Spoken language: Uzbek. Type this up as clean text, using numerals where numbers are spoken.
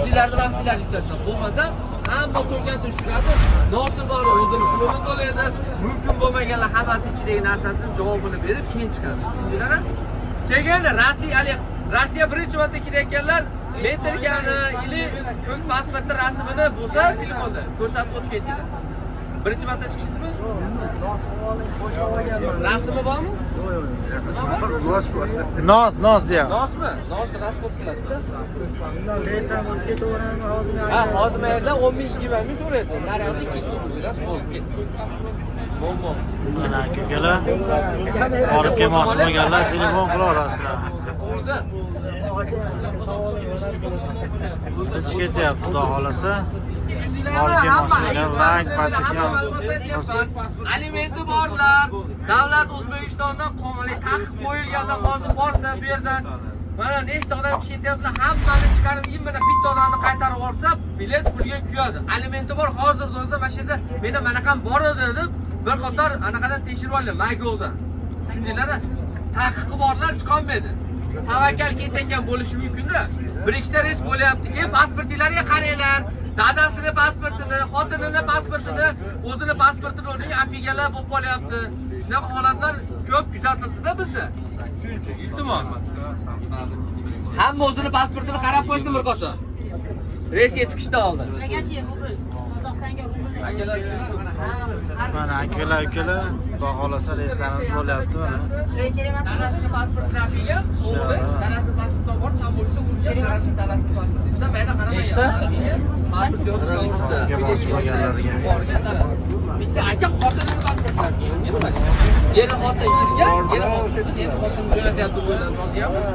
o'zinglarni vaqtingizni yutasiz. Bo'lmasa hamma so'kasi tushadi. Nosib bor o'zini pulini to'laydi. Mumkin bo'lmaganlar hammasi ichidagi narsasini javobini berib keyin chiqadi. Tushundinglarmi? Kelganlar Rossiya birinchi marta kelayotganlar metrgani ili ko'k pasportni rasmini bo'lsa telefonda ko'rsatib o'tib ketdinglar. Birinchi marta chiqisizmi? Rasmi bormi? Nos deya. Nosmi? Nos rasxod qilasizda. Ha, hozir yerda 10 ming 20 ming so'raydi. Naryoqda 200 ming so'ras bo'lib ketdi. Bo'm. Mana akalar olib kelmoqchi bo'lganlar telefon qilaverasizlar. O'zi Hech ketyapti, xudo xolasa. Olib kelmoqchilar, rang patisham. alimenti borlar. Davlat O'zbekistondan qonuniy taqiq qo'yilganda hozir borsa bu yerdan mana nechta odam chetyapsizlar, hammani chiqarib imini bitta odamni qaytarib olsa, bilet pulga kuyadi. Alimenti bor hozirda o'zida mana shu yerda meni manaqam bor edi deb bir qator anaqadan tekshirib oldi, Maygoldan. Tushundinglar-a? Taqiqi borlar chiqolmaydi. Tavakkal ketayotgan bo'lishi mumkin-da. Bir ikkita reys bo'lyapti. Keyin pasportinglarga qaranglar. Dadasini pasportini, xotinini pasportini, o'zini pasportini o'rniga apigalar bo'lib qolyapti. Shunaqa holatlar ko'p kuzatildi-da bizda. Shuning uchun iltimos. Hamma o'zini pasportini qarab qo'ysin bir qator. Reysga chiqishdan oldin. Mana akalar, xudo xolasa reyslarimiz bo'lyapti mana. Dadasini pasportini apiga, o'g'li dadasini pasportidan bor, tamoshda urgan, dadasini pasportini. Sizlar mayda qaramayapsiz. Pasport yo'qda. Kelmoqchi bo'lganlarga. Bitta aka xotinini pasportlariga yurmadi. Yeri xotin yurgan, yeri xotin jo'natyapti bo'ylab yozyapmiz.